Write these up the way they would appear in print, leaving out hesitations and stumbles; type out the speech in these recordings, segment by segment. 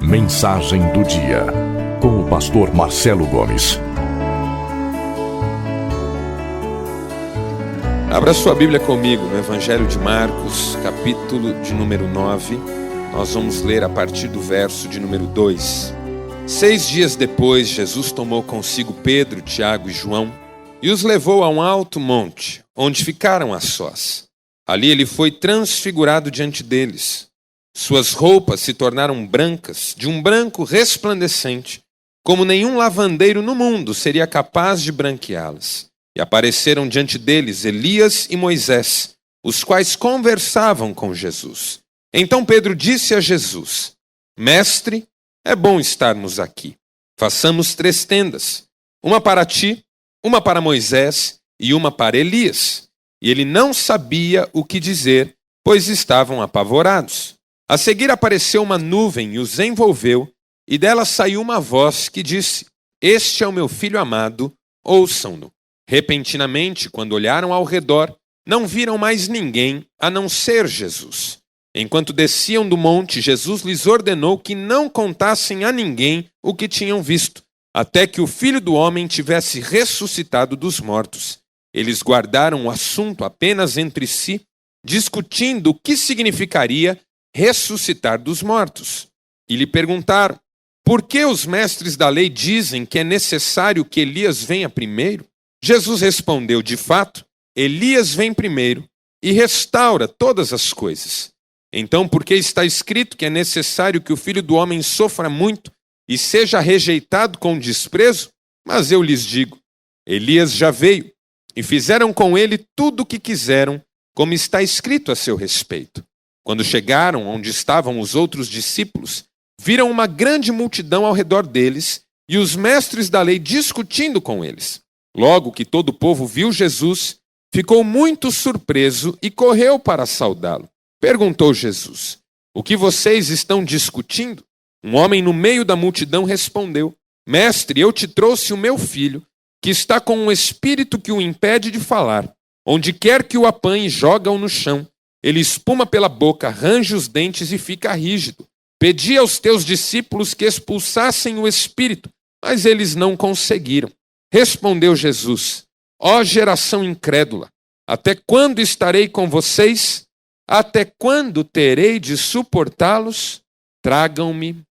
Mensagem do dia, com o pastor Marcelo Gomes. Abra sua Bíblia comigo no Evangelho de Marcos, capítulo de número 9. Nós vamos ler a partir do verso de número 2. 6 dias depois, Jesus tomou consigo Pedro, Tiago e João e os levou a um alto monte, onde ficaram a sós. Ali ele foi transfigurado diante deles. Suas roupas se tornaram brancas, de um branco resplandecente, como nenhum lavandeiro no mundo seria capaz de branqueá-las. E apareceram diante deles Elias e Moisés, os quais conversavam com Jesus. Então Pedro disse a Jesus: Mestre, é bom estarmos aqui. Façamos 3 tendas, uma para ti, uma para Moisés e uma para Elias. E ele não sabia o que dizer, pois estavam apavorados. A seguir apareceu uma nuvem e os envolveu, e dela saiu uma voz que disse: Este é o meu filho amado, ouçam-no. Repentinamente, quando olharam ao redor, não viram mais ninguém a não ser Jesus. Enquanto desciam do monte, Jesus lhes ordenou que não contassem a ninguém o que tinham visto, até que o Filho do Homem tivesse ressuscitado dos mortos. Eles guardaram o assunto apenas entre si, discutindo o que significaria ressuscitar dos mortos. E lhe perguntaram: por que os mestres da lei dizem que é necessário que Elias venha primeiro? Jesus respondeu: de fato, Elias vem primeiro e restaura todas as coisas. Então, porque está escrito que é necessário que o Filho do Homem sofra muito e seja rejeitado com desprezo? Mas eu lhes digo, Elias já veio e fizeram com ele tudo o que quiseram, como está escrito a seu respeito. Quando chegaram onde estavam os outros discípulos, viram uma grande multidão ao redor deles e os mestres da lei discutindo com eles. Logo que todo o povo viu Jesus, ficou muito surpreso e correu para saudá-lo. Perguntou Jesus: o que vocês estão discutindo? Um homem no meio da multidão respondeu: Mestre, eu te trouxe o meu filho, que está com um espírito que o impede de falar. Onde quer que o apanhe, joga-o no chão. Ele espuma pela boca, range os dentes e fica rígido. Pedi aos teus discípulos que expulsassem o espírito, mas eles não conseguiram. Respondeu Jesus: ó geração incrédula, até quando estarei com vocês? Até quando terei de suportá-los? Tragam-me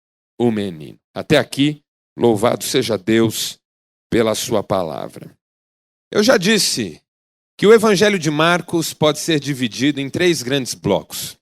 o menino. Até aqui, louvado seja Deus pela sua palavra. Eu já disse que o Evangelho de Marcos pode ser dividido em 3 grandes blocos.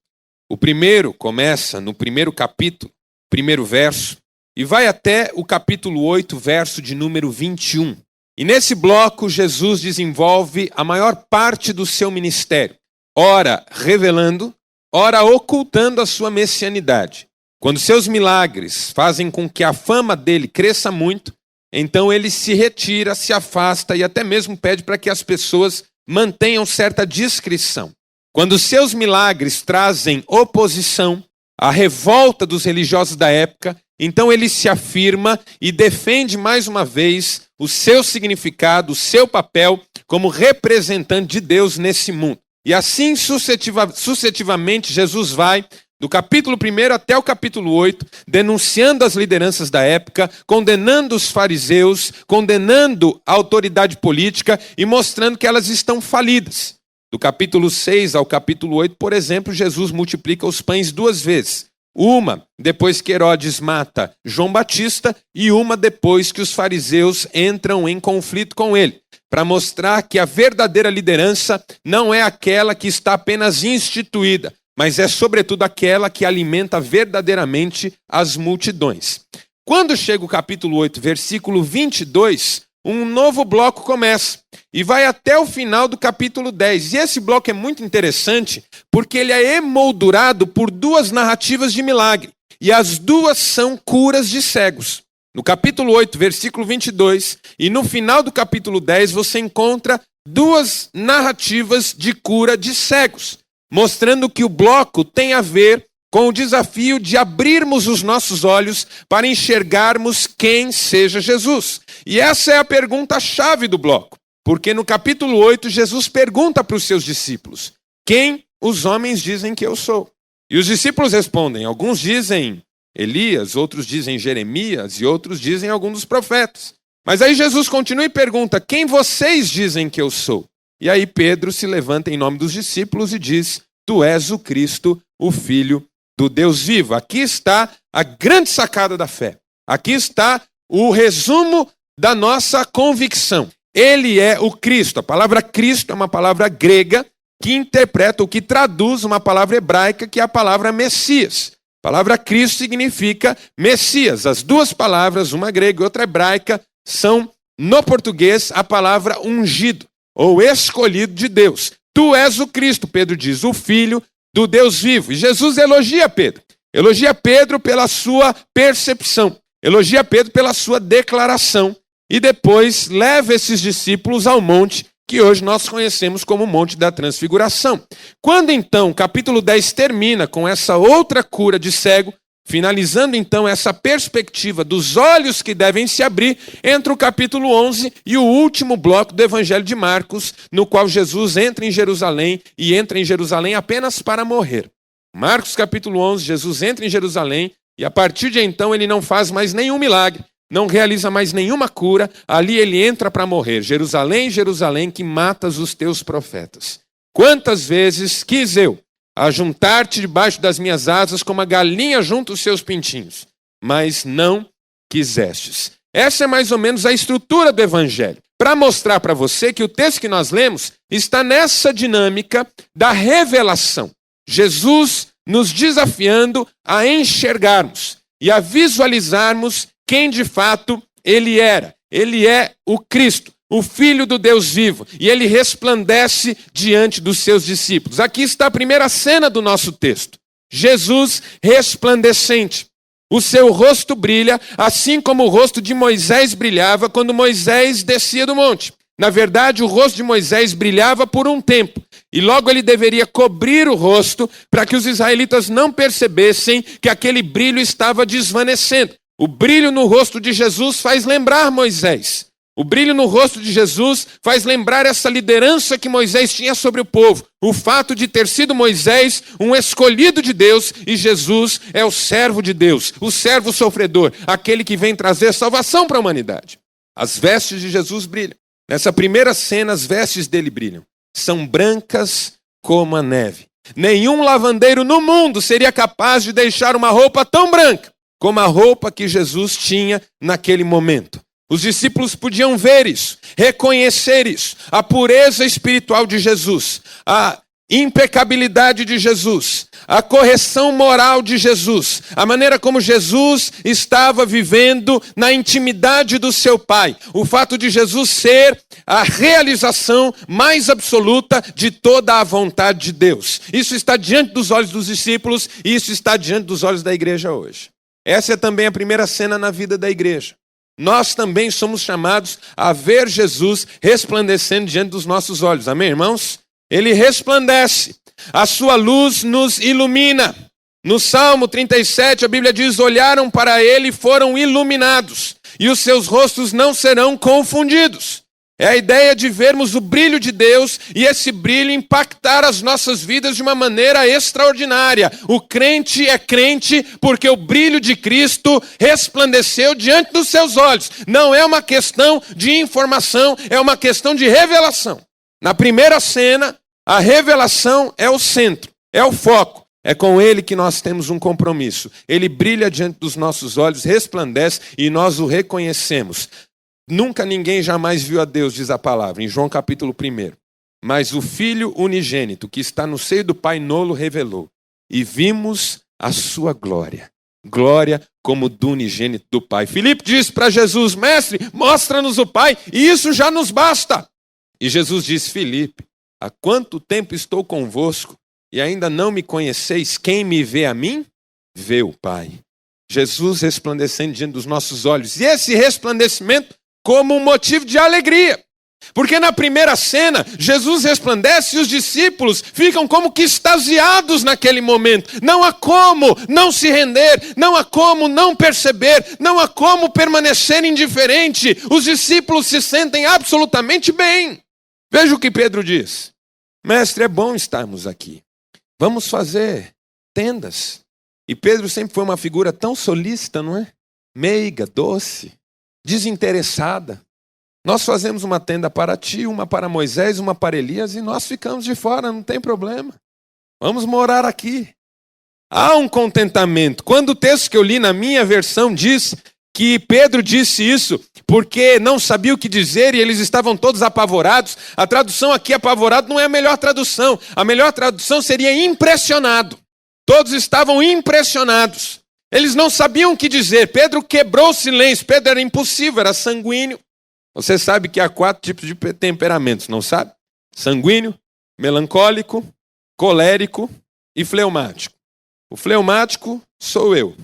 O primeiro começa no primeiro capítulo, primeiro verso, e vai até o capítulo 8, verso de número 21. E nesse bloco, Jesus desenvolve a maior parte do seu ministério, ora revelando, ora ocultando a sua messianidade. Quando seus milagres fazem com que a fama dele cresça muito, então ele se retira, se afasta e até mesmo pede para que as pessoas mantenham certa discrição. Quando seus milagres trazem oposição, a revolta dos religiosos da época, então ele se afirma e defende mais uma vez o seu significado, o seu papel como representante de Deus nesse mundo. E assim sucessivamente Jesus vai do capítulo 1 até o capítulo 8, denunciando as lideranças da época, condenando os fariseus, condenando a autoridade política e mostrando que elas estão falidas. Do capítulo 6 ao capítulo 8, por exemplo, Jesus multiplica os pães 2 vezes. Uma depois que Herodes mata João Batista e uma depois que os fariseus entram em conflito com ele, para mostrar que a verdadeira liderança não é aquela que está apenas instituída, mas é sobretudo aquela que alimenta verdadeiramente as multidões. Quando chega o capítulo 8, versículo 22, um novo bloco começa e vai até o final do capítulo 10. E esse bloco é muito interessante porque ele é emoldurado por 2 narrativas de milagre. E as 2 são curas de cegos. No capítulo 8, versículo 22, e no final do capítulo 10, você encontra 2 narrativas de cura de cegos, mostrando que o bloco tem a ver com o desafio de abrirmos os nossos olhos para enxergarmos quem seja Jesus. E essa é a pergunta-chave do bloco, porque no capítulo 8, Jesus pergunta para os seus discípulos: quem os homens dizem que eu sou? E os discípulos respondem: alguns dizem Elias, outros dizem Jeremias e outros dizem algum dos profetas. Mas aí Jesus continua e pergunta: quem vocês dizem que eu sou? E aí Pedro se levanta em nome dos discípulos e diz: tu és o Cristo, o Filho do Deus vivo. Aqui está a grande sacada da fé. Aqui está o resumo da nossa convicção. Ele é o Cristo. A palavra Cristo é uma palavra grega que interpreta ou que traduz uma palavra hebraica que é a palavra Messias. A palavra Cristo significa Messias. As duas palavras, uma grega e outra hebraica, são, no português, a palavra ungido ou escolhido de Deus. Tu és o Cristo, Pedro diz, o Filho do Deus vivo. E Jesus elogia Pedro. Elogia Pedro pela sua percepção. Elogia Pedro pela sua declaração. E depois leva esses discípulos ao monte que hoje nós conhecemos como o Monte da Transfiguração. Quando então o capítulo 10 termina com essa outra cura de cego, finalizando então essa perspectiva dos olhos que devem se abrir, entra o capítulo 11 e o último bloco do Evangelho de Marcos, no qual Jesus entra em Jerusalém e entra em Jerusalém apenas para morrer. Marcos capítulo 11, Jesus entra em Jerusalém e a partir de então ele não faz mais nenhum milagre, não realiza mais nenhuma cura, ali ele entra para morrer. Jerusalém, Jerusalém, que matas os teus profetas. Quantas vezes quis eu ajuntar-te debaixo das minhas asas como a galinha junta os seus pintinhos, mas não quisestes. Essa é mais ou menos a estrutura do Evangelho, para mostrar para você que o texto que nós lemos está nessa dinâmica da revelação. Jesus nos desafiando a enxergarmos e a visualizarmos quem de fato ele era. Ele é o Cristo, o Filho do Deus vivo, e ele resplandece diante dos seus discípulos. Aqui está a primeira cena do nosso texto. Jesus resplandecente. O seu rosto brilha, assim como o rosto de Moisés brilhava quando Moisés descia do monte. Na verdade, o rosto de Moisés brilhava por um tempo, e logo ele deveria cobrir o rosto para que os israelitas não percebessem que aquele brilho estava desvanecendo. O brilho no rosto de Jesus faz lembrar Moisés. O brilho no rosto de Jesus faz lembrar essa liderança que Moisés tinha sobre o povo. O fato de ter sido Moisés um escolhido de Deus e Jesus é o servo de Deus, o servo sofredor, aquele que vem trazer salvação para a humanidade. As vestes de Jesus brilham. Nessa primeira cena, as vestes dele brilham. São brancas como a neve. Nenhum lavandeiro no mundo seria capaz de deixar uma roupa tão branca como a roupa que Jesus tinha naquele momento. Os discípulos podiam ver isso, reconhecer isso, a pureza espiritual de Jesus, a impecabilidade de Jesus, a correção moral de Jesus, a maneira como Jesus estava vivendo na intimidade do seu Pai, o fato de Jesus ser a realização mais absoluta de toda a vontade de Deus. Isso está diante dos olhos dos discípulos e isso está diante dos olhos da igreja hoje. Essa é também a primeira cena na vida da igreja. Nós também somos chamados a ver Jesus resplandecendo diante dos nossos olhos. Amém, irmãos? Ele resplandece. A sua luz nos ilumina. No Salmo 37, a Bíblia diz: olharam para ele e foram iluminados, e os seus rostos não serão confundidos. É a ideia de vermos o brilho de Deus e esse brilho impactar as nossas vidas de uma maneira extraordinária. O crente é crente porque o brilho de Cristo resplandeceu diante dos seus olhos. Não é uma questão de informação, é uma questão de revelação. Na primeira cena, a revelação é o centro, é o foco. É com ele que nós temos um compromisso. Ele brilha diante dos nossos olhos, resplandece e nós o reconhecemos. Nunca ninguém jamais viu a Deus, diz a palavra, em João capítulo 1. Mas o Filho unigênito, que está no seio do Pai, nolo revelou. E vimos a sua glória. Glória como do unigênito do Pai. Filipe diz para Jesus: mestre, mostra-nos o Pai, e isso já nos basta. E Jesus diz: Filipe, há quanto tempo estou convosco, e ainda não me conheceis? Quem me vê a mim, vê o Pai. Jesus resplandecendo diante dos nossos olhos. E esse resplandecimento como um motivo de alegria. Porque na primeira cena, Jesus resplandece e os discípulos ficam como que extasiados naquele momento. Não há como não se render, não há como não perceber, não há como permanecer indiferente. Os discípulos se sentem absolutamente bem. Veja o que Pedro diz: mestre, é bom estarmos aqui. Vamos fazer tendas. E Pedro sempre foi uma figura tão solícita, não é? Meiga, doce, desinteressada. Nós fazemos uma tenda para ti, uma para Moisés, uma para Elias, e nós ficamos de fora, não tem problema. Vamos morar aqui. Há um contentamento. Quando o texto que eu li na minha versão diz que Pedro disse isso porque não sabia o que dizer e eles estavam todos apavorados, a tradução aqui, apavorado, não é a melhor tradução. A melhor tradução seria impressionado. Todos estavam impressionados. Eles não sabiam o que dizer. Pedro quebrou o silêncio. Pedro era impulsivo, era sanguíneo. Você sabe que há 4 tipos de temperamentos, não sabe? Sanguíneo, melancólico, colérico e fleumático. O fleumático sou eu.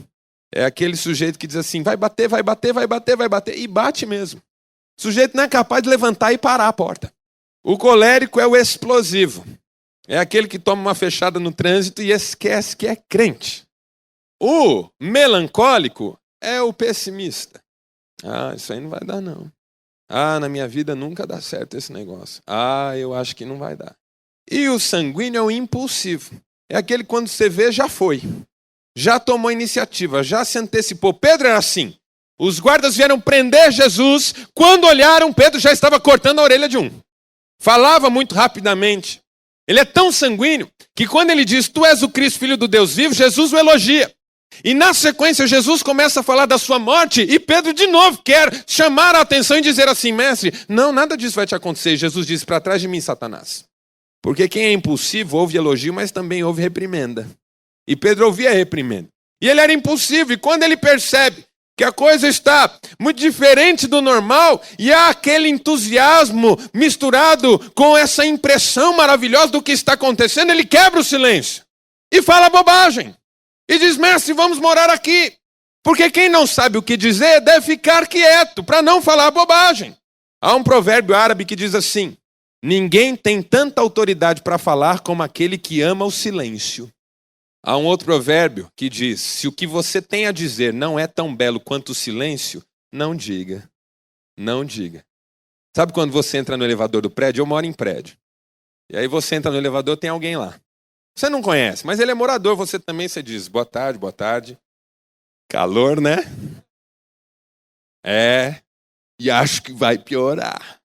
É aquele sujeito que diz assim, vai bater, vai bater, vai bater, vai bater. E bate mesmo. O sujeito não é capaz de levantar e parar a porta. O colérico é o explosivo. É aquele que toma uma fechada no trânsito e esquece que é crente. O melancólico é o pessimista. Ah, isso aí não vai dar não. Ah, na minha vida nunca dá certo esse negócio. Ah, eu acho que não vai dar. E o sanguíneo é o impulsivo. É aquele que quando você vê, já foi. Já tomou iniciativa, já se antecipou. Pedro era assim. Os guardas vieram prender Jesus. Quando olharam, Pedro já estava cortando a orelha de um. Falava muito rapidamente. Ele é tão sanguíneo que quando ele diz, tu és o Cristo, filho do Deus vivo, Jesus o elogia. E na sequência, Jesus começa a falar da sua morte e Pedro de novo quer chamar a atenção e dizer assim, mestre, não, nada disso vai te acontecer. Jesus disse, para trás de mim, Satanás. Porque quem é impulsivo ouve elogio, mas também ouve reprimenda. E Pedro ouvia reprimenda. E ele era impulsivo, e quando ele percebe que a coisa está muito diferente do normal, e há aquele entusiasmo misturado com essa impressão maravilhosa do que está acontecendo, ele quebra o silêncio e fala bobagem. E diz, mestre, vamos morar aqui. Porque quem não sabe o que dizer deve ficar quieto, para não falar bobagem. Há um provérbio árabe que diz assim, ninguém tem tanta autoridade para falar como aquele que ama o silêncio. Há um outro provérbio que diz, se o que você tem a dizer não é tão belo quanto o silêncio, não diga. Não diga. Sabe quando você entra no elevador do prédio? Eu moro em prédio. E aí você entra no elevador, tem alguém lá. Você não conhece, mas ele é morador, você também, você diz, boa tarde, boa tarde. Calor, né? É, e acho que vai piorar.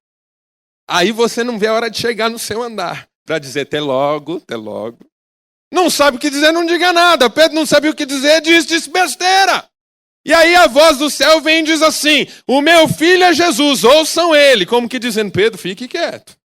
Aí você não vê a hora de chegar no seu andar, para dizer até logo, até logo. Não sabe o que dizer, não diga nada. Pedro não sabia o que dizer, disse besteira. E aí a voz do céu vem e diz assim, o meu filho é Jesus, ouçam ele. Como que dizendo, Pedro, fique quieto.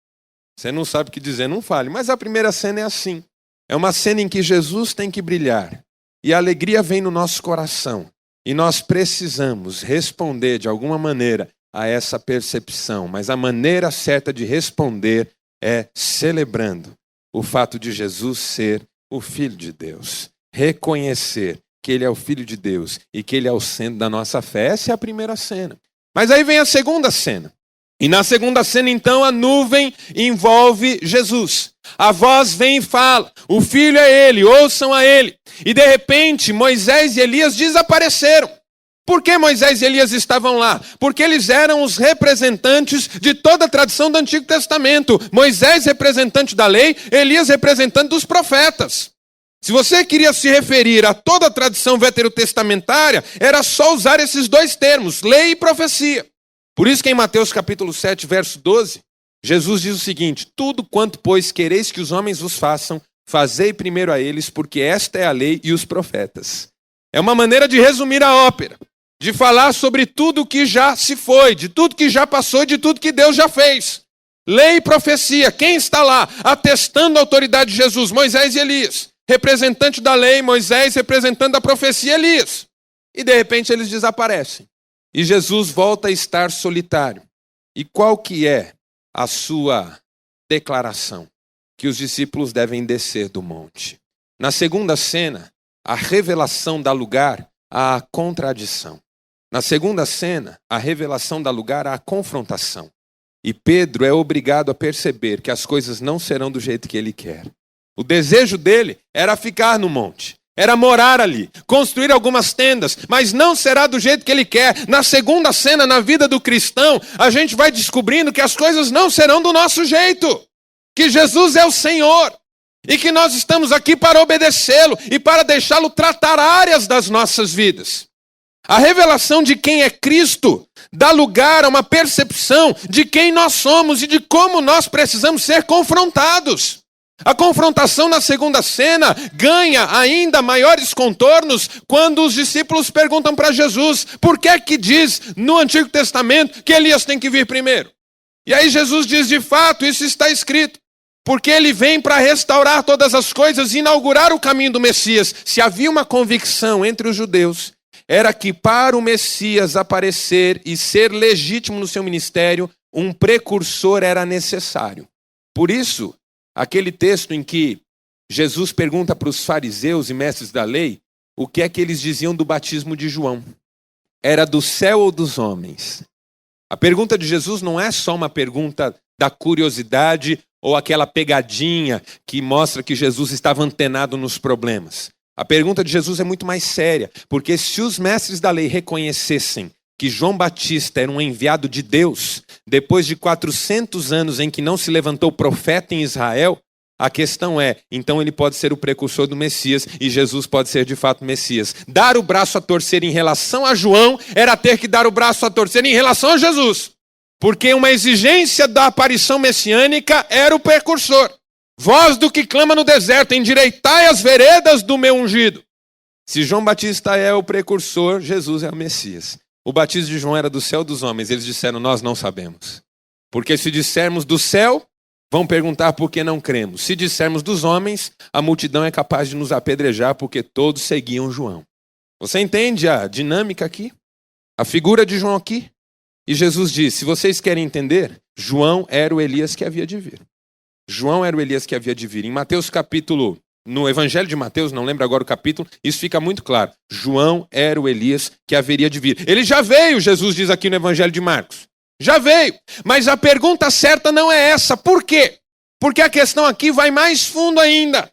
Você não sabe o que dizer, não fale. Mas a primeira cena é assim. É uma cena em que Jesus tem que brilhar. E a alegria vem no nosso coração. E nós precisamos responder de alguma maneira a essa percepção. Mas a maneira certa de responder é celebrando o fato de Jesus ser o Filho de Deus. Reconhecer que Ele é o Filho de Deus e que Ele é o centro da nossa fé. Essa é a primeira cena. Mas aí vem a segunda cena. E na segunda cena, então, a nuvem envolve Jesus. A voz vem e fala, o Filho é Ele, ouçam a Ele. E de repente, Moisés e Elias desapareceram. Por que Moisés e Elias estavam lá? Porque eles eram os representantes de toda a tradição do Antigo Testamento. Moisés, representante da lei, Elias, representante dos profetas. Se você queria se referir a toda a tradição veterotestamentária, era só usar esses 2 termos, lei e profecia. Por isso que em Mateus capítulo 7, verso 12, Jesus diz o seguinte, tudo quanto, pois, quereis que os homens vos façam, fazei primeiro a eles, porque esta é a lei e os profetas. É uma maneira de resumir a ópera, de falar sobre tudo que já se foi, de tudo que já passou, de tudo que Deus já fez. Lei e profecia, quem está lá atestando a autoridade de Jesus? Moisés e Elias. Representante da lei, Moisés, representante da profecia, Elias. E de repente eles desaparecem. E Jesus volta a estar solitário. E qual que é a sua declaração? Que os discípulos devem descer do monte. Na segunda cena, a revelação dá lugar à contradição. Na segunda cena, a revelação dá lugar à confrontação. E Pedro é obrigado a perceber que as coisas não serão do jeito que ele quer. O desejo dele era ficar no monte. Era morar ali, construir algumas tendas, mas não será do jeito que ele quer. Na segunda cena, na vida do cristão, a gente vai descobrindo que as coisas não serão do nosso jeito. Que Jesus é o Senhor. E que nós estamos aqui para obedecê-lo e para deixá-lo tratar áreas das nossas vidas. A revelação de quem é Cristo dá lugar a uma percepção de quem nós somos e de como nós precisamos ser confrontados. A confrontação na segunda cena ganha ainda maiores contornos quando os discípulos perguntam para Jesus por que é que diz no Antigo Testamento que Elias tem que vir primeiro. E aí Jesus diz, de fato, isso está escrito, porque ele vem para restaurar todas as coisas e inaugurar o caminho do Messias. Se havia uma convicção entre os judeus, era que para o Messias aparecer e ser legítimo no seu ministério, um precursor era necessário. Por isso, aquele texto em que Jesus pergunta para os fariseus e mestres da lei o que é que eles diziam do batismo de João. Era do céu ou dos homens? A pergunta de Jesus não é só uma pergunta da curiosidade ou aquela pegadinha que mostra que Jesus estava antenado nos problemas. A pergunta de Jesus é muito mais séria, porque se os mestres da lei reconhecessem que João Batista era um enviado de Deus, depois de 400 anos em que não se levantou profeta em Israel, a questão é, então ele pode ser o precursor do Messias e Jesus pode ser de fato Messias. Dar o braço a torcer em relação a João era ter que dar o braço a torcer em relação a Jesus. Porque uma exigência da aparição messiânica era o precursor. Voz do que clama no deserto, endireitai as veredas do meu ungido. Se João Batista é o precursor, Jesus é o Messias. O batismo de João era do céu dos homens. Eles disseram, nós não sabemos. Porque se dissermos do céu, vão perguntar por que não cremos. Se dissermos dos homens, a multidão é capaz de nos apedrejar porque todos seguiam João. Você entende a dinâmica aqui? A figura de João aqui? E Jesus disse, se vocês querem entender, João era o Elias que havia de vir. João era o Elias que havia de vir. Em Mateus capítulo, no Evangelho de Mateus, não lembro agora o capítulo, isso fica muito claro. João era o Elias que haveria de vir. Ele já veio, Jesus diz aqui no Evangelho de Marcos. Já veio. Mas a pergunta certa não é essa. Por quê? Porque a questão aqui vai mais fundo ainda.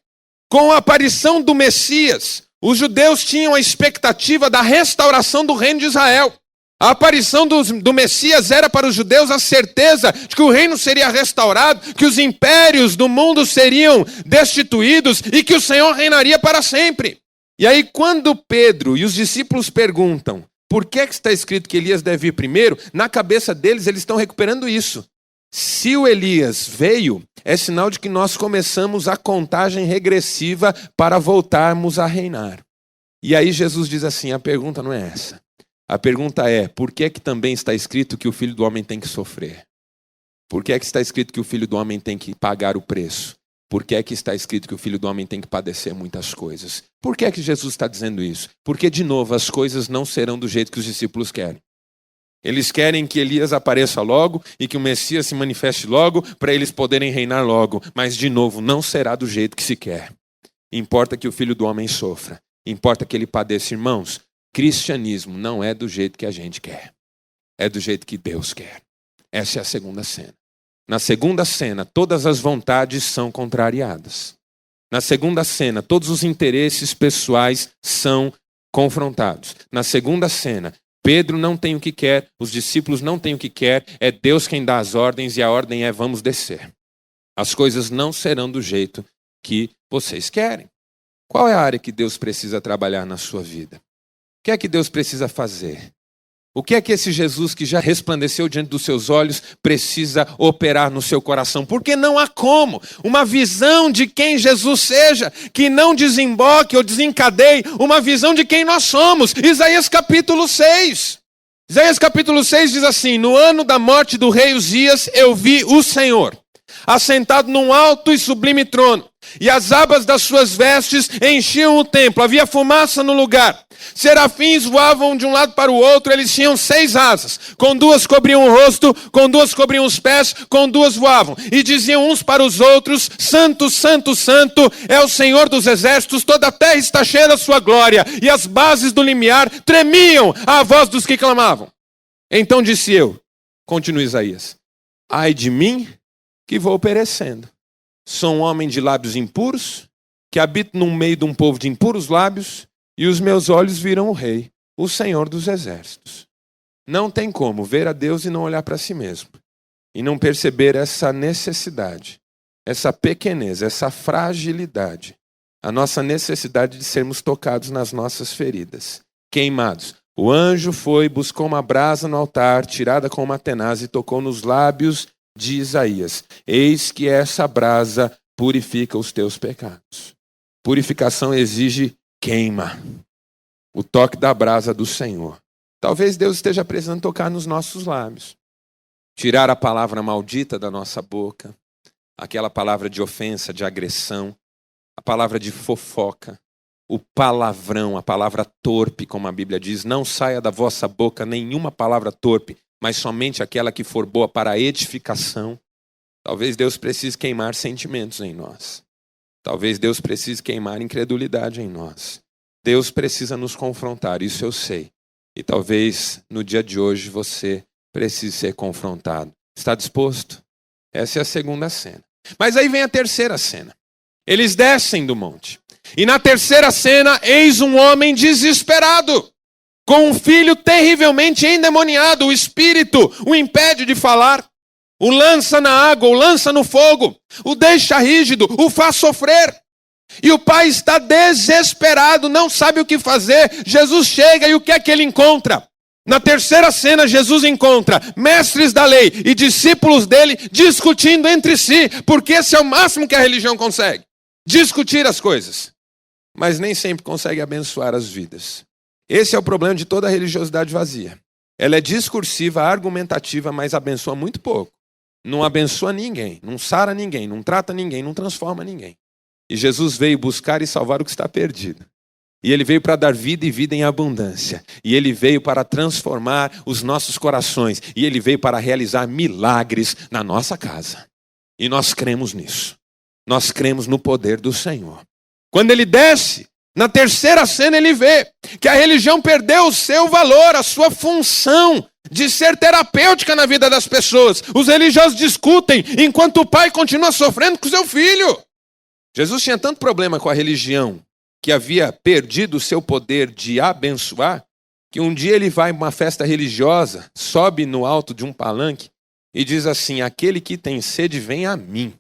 Com a aparição do Messias, os judeus tinham a expectativa da restauração do reino de Israel. A aparição do Messias era para os judeus a certeza de que o reino seria restaurado, que os impérios do mundo seriam destituídos e que o Senhor reinaria para sempre. E aí quando Pedro e os discípulos perguntam por que está escrito que Elias deve ir primeiro, na cabeça deles eles estão recuperando isso. Se o Elias veio, é sinal de que nós começamos a contagem regressiva para voltarmos a reinar. E aí Jesus diz assim, a pergunta não é essa. A pergunta é, por que é que também está escrito que o Filho do Homem tem que sofrer? Por que é que está escrito que o Filho do Homem tem que pagar o preço? Por que é que está escrito que o Filho do Homem tem que padecer muitas coisas? Por que é que Jesus está dizendo isso? Porque, de novo, as coisas não serão do jeito que os discípulos querem. Eles querem que Elias apareça logo e que o Messias se manifeste logo para eles poderem reinar logo. Mas, de novo, não será do jeito que se quer. Importa que o Filho do Homem sofra. Importa que ele padeça, irmãos. Cristianismo não é do jeito que a gente quer. É do jeito que Deus quer. Essa é a segunda cena. Na segunda cena, todas as vontades são contrariadas. Na segunda cena, todos os interesses pessoais são confrontados. Na segunda cena, Pedro não tem o que quer, os discípulos não têm o que quer, é Deus quem dá as ordens e a ordem é vamos descer. As coisas não serão do jeito que vocês querem. Qual é a área que Deus precisa trabalhar na sua vida? O que é que Deus precisa fazer? O que é que esse Jesus que já resplandeceu diante dos seus olhos precisa operar no seu coração? Porque não há como uma visão de quem Jesus seja que não desemboque ou desencadeie uma visão de quem nós somos. Isaías capítulo 6. Isaías capítulo 6 diz assim, no ano da morte do rei Uzias eu vi o Senhor, assentado num alto e sublime trono, e as abas das suas vestes enchiam o templo, havia fumaça no lugar. Serafins voavam de um lado para o outro, eles tinham 6 asas, com 2 cobriam o rosto, com 2 cobriam os pés, com 2 voavam, e diziam uns para os outros, Santo, Santo, Santo é o Senhor dos exércitos, toda a terra está cheia da sua glória, e as bases do limiar tremiam à voz dos que clamavam. Então disse eu, continua Isaías, ai de mim, que vou perecendo. Sou um homem de lábios impuros, que habito no meio de um povo de impuros lábios, e os meus olhos viram o Rei, o Senhor dos exércitos. Não tem como ver a Deus e não olhar para si mesmo, e não perceber essa necessidade, essa pequenez, essa fragilidade, a nossa necessidade de sermos tocados nas nossas feridas, queimados. O anjo foi, buscou uma brasa no altar, tirada com uma tenaz, e tocou nos lábios de Isaías. Eis que essa brasa purifica os teus pecados. Purificação exige queima. O toque da brasa do Senhor. Talvez Deus esteja precisando tocar nos nossos lábios. Tirar a palavra maldita da nossa boca. Aquela palavra de ofensa, de agressão. A palavra de fofoca. O palavrão, a palavra torpe, como a Bíblia diz. Não saia da vossa boca nenhuma palavra torpe, mas somente aquela que for boa para a edificação. Talvez Deus precise queimar sentimentos em nós. Talvez Deus precise queimar incredulidade em nós. Deus precisa nos confrontar, isso eu sei. E talvez no dia de hoje você precise ser confrontado. Está disposto? Essa é a segunda cena. Mas aí vem a terceira cena. Eles descem do monte. E na terceira cena, eis um homem desesperado, com um filho terrivelmente endemoniado. O espírito o impede de falar. O lança na água, o lança no fogo, o deixa rígido, o faz sofrer. E o pai está desesperado, não sabe o que fazer. Jesus chega e o que é que ele encontra? Na terceira cena, Jesus encontra mestres da lei e discípulos dele discutindo entre si, porque esse é o máximo que a religião consegue. Discutir as coisas. Mas nem sempre consegue abençoar as vidas. Esse é o problema de toda a religiosidade vazia. Ela é discursiva, argumentativa, mas abençoa muito pouco. Não abençoa ninguém, não sara ninguém, não trata ninguém, não transforma ninguém. E Jesus veio buscar e salvar o que está perdido. E ele veio para dar vida e vida em abundância. E ele veio para transformar os nossos corações. E ele veio para realizar milagres na nossa casa. E nós cremos nisso. Nós cremos no poder do Senhor. Quando ele desce, na terceira cena ele vê que a religião perdeu o seu valor, a sua função de ser terapêutica na vida das pessoas. Os religiosos discutem enquanto o pai continua sofrendo com seu filho. Jesus tinha tanto problema com a religião que havia perdido o seu poder de abençoar, que um dia ele vai a uma festa religiosa, sobe no alto de um palanque e diz assim: aquele que tem sede vem a mim,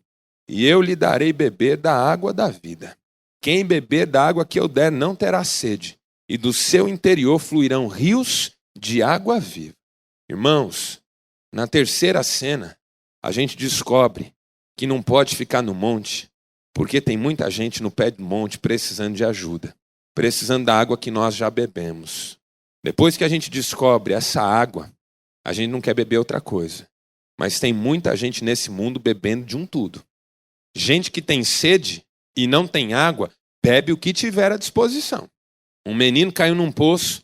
e eu lhe darei beber da água da vida. Quem beber da água que eu der não terá sede, e do seu interior fluirão rios de água viva. Irmãos, na terceira cena, a gente descobre que não pode ficar no monte, porque tem muita gente no pé do monte precisando de ajuda, precisando da água que nós já bebemos. Depois que a gente descobre essa água, a gente não quer beber outra coisa. Mas tem muita gente nesse mundo bebendo de um tudo. Gente que tem sede e não tem água, bebe o que tiver à disposição. Um menino caiu num poço,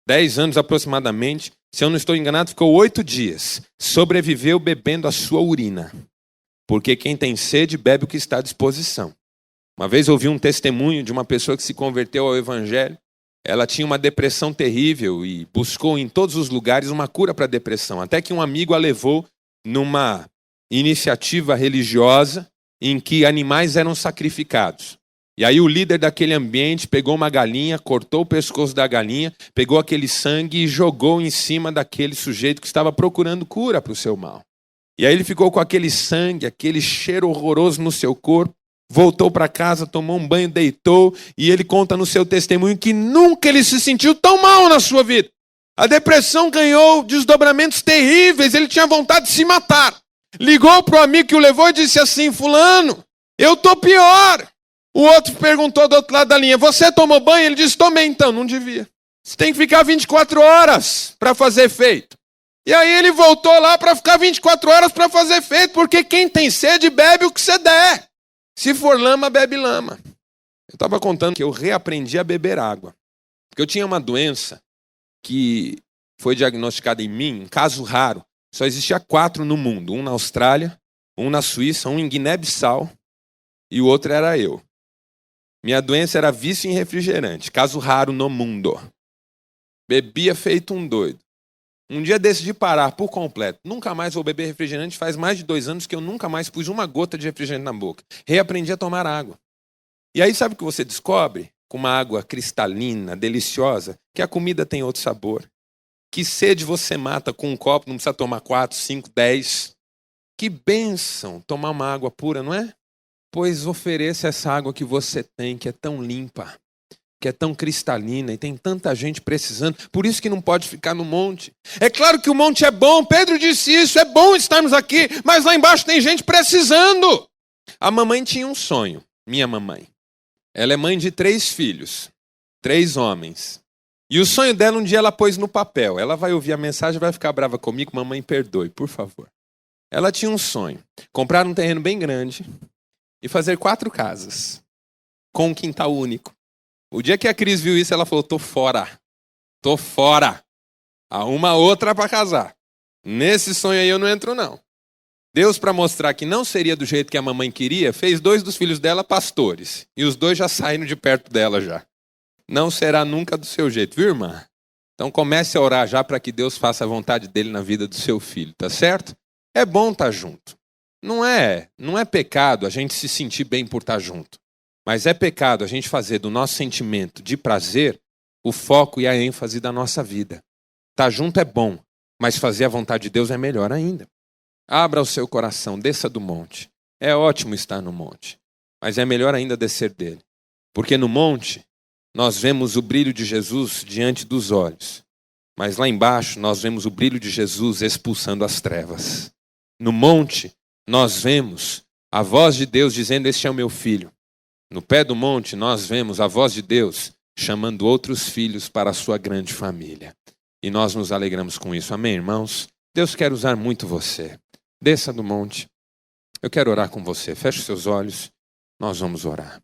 10 anos aproximadamente, se eu não estou enganado, ficou 8 dias. Sobreviveu bebendo a sua urina. Porque quem tem sede bebe o que está à disposição. Uma vez ouvi um testemunho de uma pessoa que se converteu ao Evangelho. Ela tinha uma depressão terrível e buscou em todos os lugares uma cura para a depressão. Até que um amigo a levou numa iniciativa religiosa em que animais eram sacrificados. E aí o líder daquele ambiente pegou uma galinha, cortou o pescoço da galinha, pegou aquele sangue e jogou em cima daquele sujeito que estava procurando cura para o seu mal. E aí ele ficou com aquele sangue, aquele cheiro horroroso no seu corpo, voltou para casa, tomou um banho, deitou, e ele conta no seu testemunho que nunca ele se sentiu tão mal na sua vida. A depressão ganhou desdobramentos terríveis, ele tinha vontade de se matar. Ligou para o amigo que o levou e disse assim: fulano, eu estou pior. O outro perguntou do outro lado da linha: você tomou banho? Ele disse: tomei. Então, não devia. Você tem que ficar 24 horas para fazer efeito. E aí ele voltou lá para ficar 24 horas para fazer efeito, porque quem tem sede bebe o que você der. Se for lama, bebe lama. Eu estava contando que eu reaprendi a beber água. Porque eu tinha uma doença que foi diagnosticada em mim, um caso raro. Só existia 4 no mundo. Um na Austrália, um na Suíça, um em Guiné-Bissau e o outro era eu. Minha doença era vício em refrigerante, caso raro no mundo. Bebia feito um doido. Um dia decidi parar por completo. Nunca mais vou beber refrigerante. Faz mais de 2 anos que eu nunca mais pus uma gota de refrigerante na boca. Reaprendi a tomar água. E aí sabe o que você descobre? Com uma água cristalina, deliciosa, que a comida tem outro sabor. Que sede você mata com um copo, não precisa tomar 4, 5, 10. Que bênção tomar uma água pura, não é? Pois ofereça essa água que você tem, que é tão limpa, que é tão cristalina e tem tanta gente precisando. Por isso que não pode ficar no monte. É claro que o monte é bom, Pedro disse isso, é bom estarmos aqui, mas lá embaixo tem gente precisando. A mamãe tinha um sonho, minha mamãe. Ela é mãe de 3 filhos, 3 homens. E o sonho dela um dia ela pôs no papel. Ela vai ouvir a mensagem e vai ficar brava comigo. Mamãe, perdoe, por favor. Ela tinha um sonho. Comprar um terreno bem grande e fazer 4 casas com um quintal único. O dia que a Cris viu isso, ela falou, tô fora. Arruma outra para casar. Nesse sonho aí eu não entro não. Deus, para mostrar que não seria do jeito que a mamãe queria, fez 2 dos filhos dela pastores. E os 2 já saíram de perto dela já. Não será nunca do seu jeito, viu, irmã? Então comece a orar já para que Deus faça a vontade dele na vida do seu filho, tá certo? É bom estar junto. Não é pecado a gente se sentir bem por estar junto. Mas é pecado a gente fazer do nosso sentimento de prazer o foco e a ênfase da nossa vida. Estar junto é bom, mas fazer a vontade de Deus é melhor ainda. Abra o seu coração, desça do monte. É ótimo estar no monte, mas é melhor ainda descer dele. Porque no monte nós vemos o brilho de Jesus diante dos olhos. Mas lá embaixo nós vemos o brilho de Jesus expulsando as trevas. No monte nós vemos a voz de Deus dizendo, este é o meu filho. No pé do monte nós vemos a voz de Deus chamando outros filhos para a sua grande família. E nós nos alegramos com isso. Amém, irmãos? Deus quer usar muito você. Desça do monte. Eu quero orar com você. Feche os seus olhos. Nós vamos orar.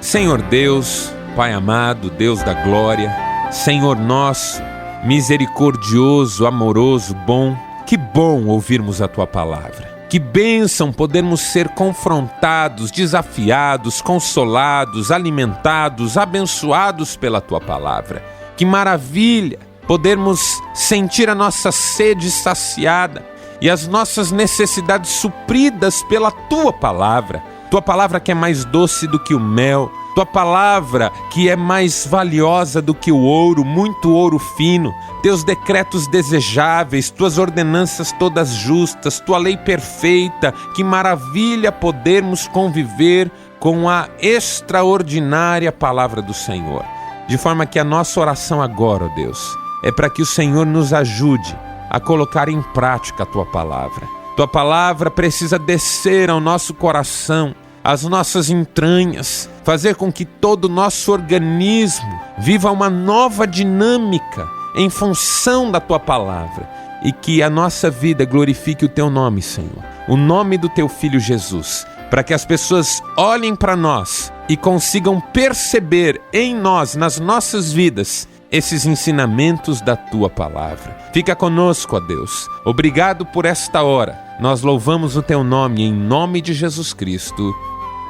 Senhor Deus, Pai amado, Deus da glória, Senhor nosso, misericordioso, amoroso, bom, que bom ouvirmos a Tua palavra. Que bênção podermos ser confrontados, desafiados, consolados, alimentados, abençoados pela Tua palavra. Que maravilha podermos sentir a nossa sede saciada e as nossas necessidades supridas pela Tua palavra. Tua palavra que é mais doce do que o mel, Tua palavra que é mais valiosa do que o ouro, muito ouro fino, Teus decretos desejáveis, Tuas ordenanças todas justas, Tua lei perfeita. Que maravilha podermos conviver com a extraordinária palavra do Senhor. De forma que a nossa oração agora, ó Deus, é para que o Senhor nos ajude a colocar em prática a Tua palavra. Tua palavra precisa descer ao nosso coração, às nossas entranhas, fazer com que todo o nosso organismo viva uma nova dinâmica em função da Tua palavra e que a nossa vida glorifique o Teu nome, Senhor, o nome do Teu Filho Jesus, para que as pessoas olhem para nós e consigam perceber em nós, nas nossas vidas, esses ensinamentos da Tua palavra. Fica conosco, ó Deus. Obrigado por esta hora. Nós louvamos o Teu nome, em nome de Jesus Cristo.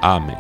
Amém.